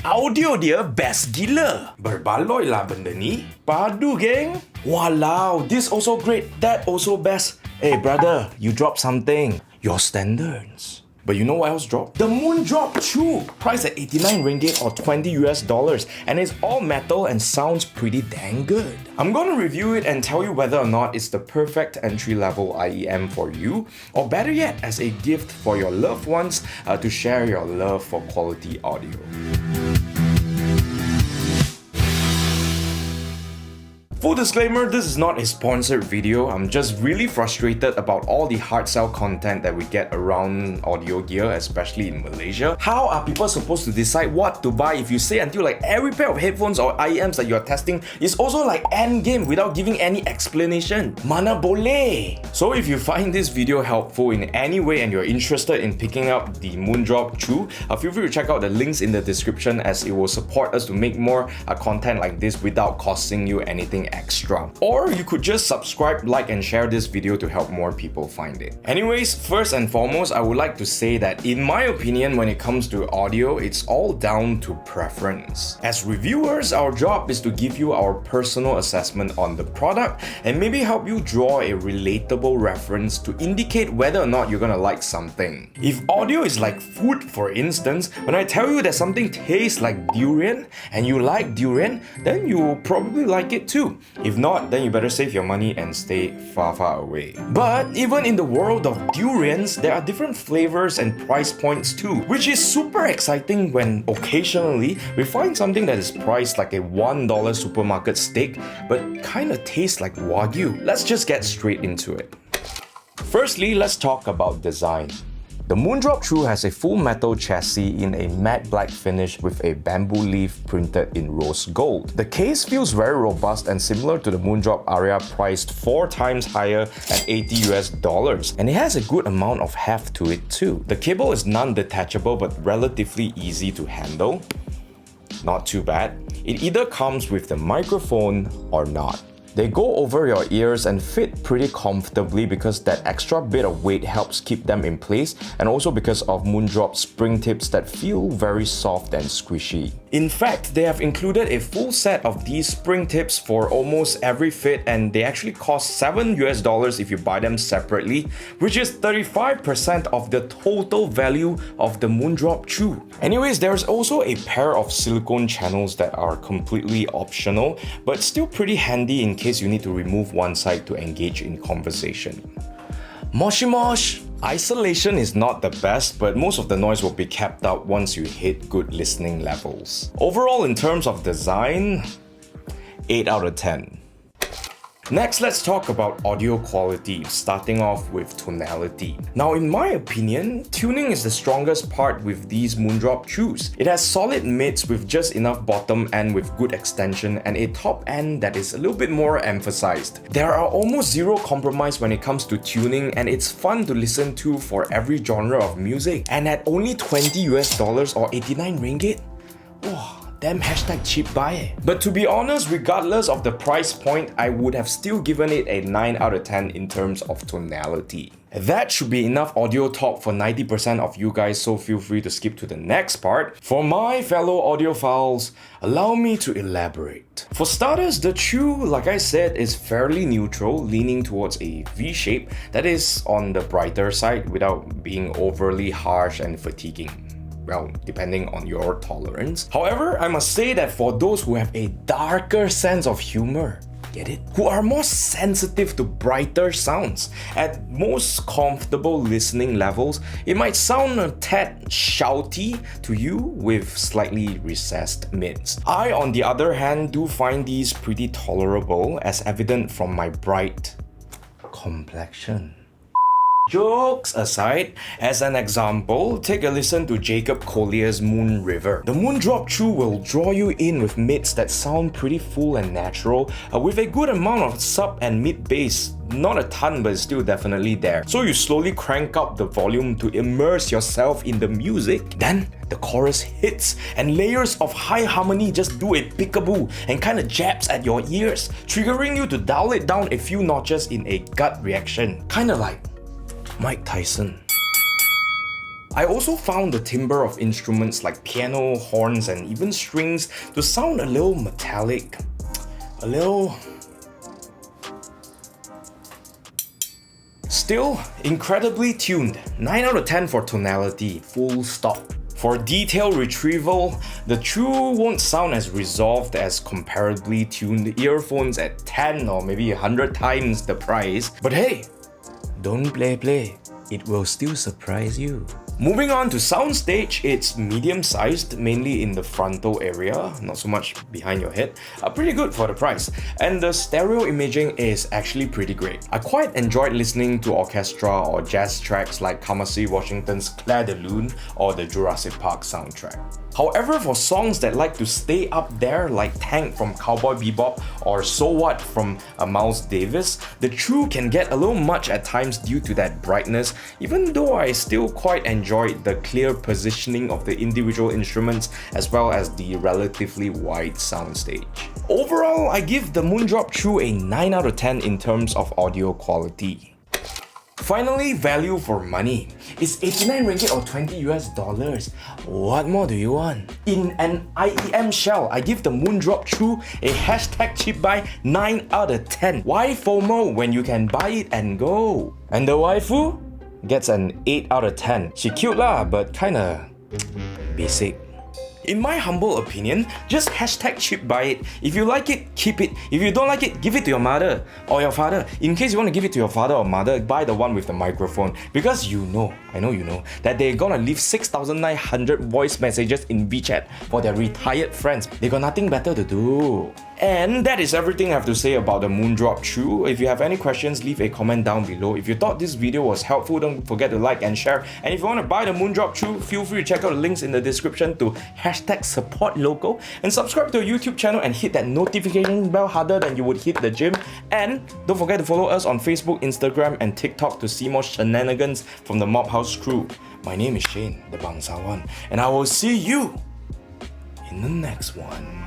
Audio dia best gila. Berbaloi lah benda ni. Padu geng. Walau, this also great, that also best. Hey brother, you dropped something. Your standards. But you know what else dropped? The Moondrop CHU, priced at 89 ringgit or $20 US, and it's all metal and sounds pretty dang good. I'm gonna review it and tell you whether or not it's the perfect entry-level IEM for you, or better yet, as a gift for your loved ones to share your love for quality audio. Full disclaimer, this is not a sponsored video. I'm just really frustrated about all the hard sell content that we get around audio gear, especially in Malaysia. How are people supposed to decide what to buy if you say until like every pair of headphones or IEMs that you're testing is also like endgame without giving any explanation? Mana boleh? So if you find this video helpful in any way and you're interested in picking up the Moondrop CHU, feel free to check out the links in the description as it will support us to make more content like this without costing you anything extra. Or you could just subscribe, like and share this video to help more people find it. Anyways, first and foremost, I would like to say that in my opinion, when it comes to audio, it's all down to preference. As reviewers, our job is to give you our personal assessment on the product and maybe help you draw a relatable reference to indicate whether or not you're gonna like something. If audio is like food, for instance, when I tell you that something tastes like durian and you like durian, then you'll probably like it too. If not, then you better save your money and stay far, far away. But even in the world of durians, there are different flavors and price points too, which is super exciting when occasionally we find something that is priced like a $1 supermarket steak but kinda tastes like Wagyu. Let's just get straight into it. Firstly, let's talk about design. The Moondrop CHU has a full metal chassis in a matte black finish with a bamboo leaf printed in rose gold. The case feels very robust and similar to the Moondrop Aria priced 4 times higher at $80 US, and it has a good amount of heft to it too. The cable is non-detachable but relatively easy to handle. Not too bad. It either comes with the microphone or not. They go over your ears and fit pretty comfortably because that extra bit of weight helps keep them in place, and also because of Moondrop spring tips that feel very soft and squishy. In fact, they have included a full set of these spring tips for almost every fit, and they actually cost $7 US if you buy them separately, which is 35% of the total value of the Moondrop CHU. Anyways, there's also a pair of silicone channels that are completely optional, but still pretty handy in case you need to remove one side to engage in conversation. Moshi mosh! Isolation is not the best, but most of the noise will be kept out once you hit good listening levels. Overall, in terms of design, 8 out of 10. Next, let's talk about audio quality, starting off with tonality. Now, in my opinion, tuning is the strongest part with these Moondrop CHUs. It has solid mids with just enough bottom end with good extension and a top end that is a little bit more emphasized. There are almost zero compromise when it comes to tuning, and it's fun to listen to for every genre of music. And at only $20 US or 89 ringgit? Oh, damn #cheap buy. But to be honest, regardless of the price point, I would have still given it a 9 out of 10 in terms of tonality. That should be enough audio talk for 90% of you guys, so feel free to skip to the next part. For my fellow audiophiles, allow me to elaborate. For starters, the CHU, like I said, is fairly neutral, leaning towards a V shape that is on the brighter side without being overly harsh and fatiguing. Well, depending on your tolerance. However, I must say that for those who have a darker sense of humor, get it? Who are more sensitive to brighter sounds, at most comfortable listening levels, it might sound a tad shouty to you with slightly recessed mids. I, on the other hand, do find these pretty tolerable, as evident from my bright complexion. Jokes aside, as an example, take a listen to Jacob Collier's Moon River. The Moondrop CHU will draw you in with mids that sound pretty full and natural, with a good amount of sub and mid bass. Not a ton, but it's still definitely there. So you slowly crank up the volume to immerse yourself in the music. Then the chorus hits and layers of high harmony just do a peekaboo and kinda jabs at your ears, triggering you to dial it down a few notches in a gut reaction. Kinda like Mike Tyson. I also found the timbre of instruments like piano, horns, and even strings to sound a little metallic, a little... Still, incredibly tuned. 9 out of 10 for tonality, full stop. For detail retrieval, the CHU won't sound as resolved as comparably tuned earphones at 10 or maybe 100 times the price. But hey, don't play. It will still surprise you. Moving on to soundstage, it's medium-sized, mainly in the frontal area, not so much behind your head. Pretty good for the price. And the stereo imaging is actually pretty great. I quite enjoyed listening to orchestra or jazz tracks like Kamasi Washington's Clair de Lune or the Jurassic Park soundtrack. However, for songs that like to stay up there like Tank from Cowboy Bebop or So What from Miles Davis, the CHU can get a little much at times due to that brightness, even though I still quite enjoyed the clear positioning of the individual instruments as well as the relatively wide soundstage. Overall, I give the Moondrop CHU a 9 out of 10 in terms of audio quality. Finally, value for money. It's 89 ringgit or $20. What more do you want? In an IEM shell, I give the Moondrop CHU a hashtag cheap buy 9 out of 10. Why FOMO when you can buy it and go? And the waifu gets an 8 out of 10. She cute lah, but kinda basic. In my humble opinion, just hashtag cheap buy it. If you like it, keep it. If you don't like it, give it to your mother or your father. In case you want to give it to your father or mother, buy the one with the microphone. Because you know, I know you know, that they're gonna leave 6,900 voice messages in WeChat for their retired friends. They got nothing better to do. And that is everything I have to say about the Moondrop CHU. If you have any questions, leave a comment down below. If you thought this video was helpful, don't forget to like and share. And if you want to buy the Moondrop CHU, feel free to check out the links in the description to hashtag support local and subscribe to our YouTube channel and hit that notification bell harder than you would hit the gym. And don't forget to follow us on Facebook, Instagram, and TikTok to see more shenanigans from the Mob House crew. My name is Shane, the Bangsawan, and I will see you in the next one.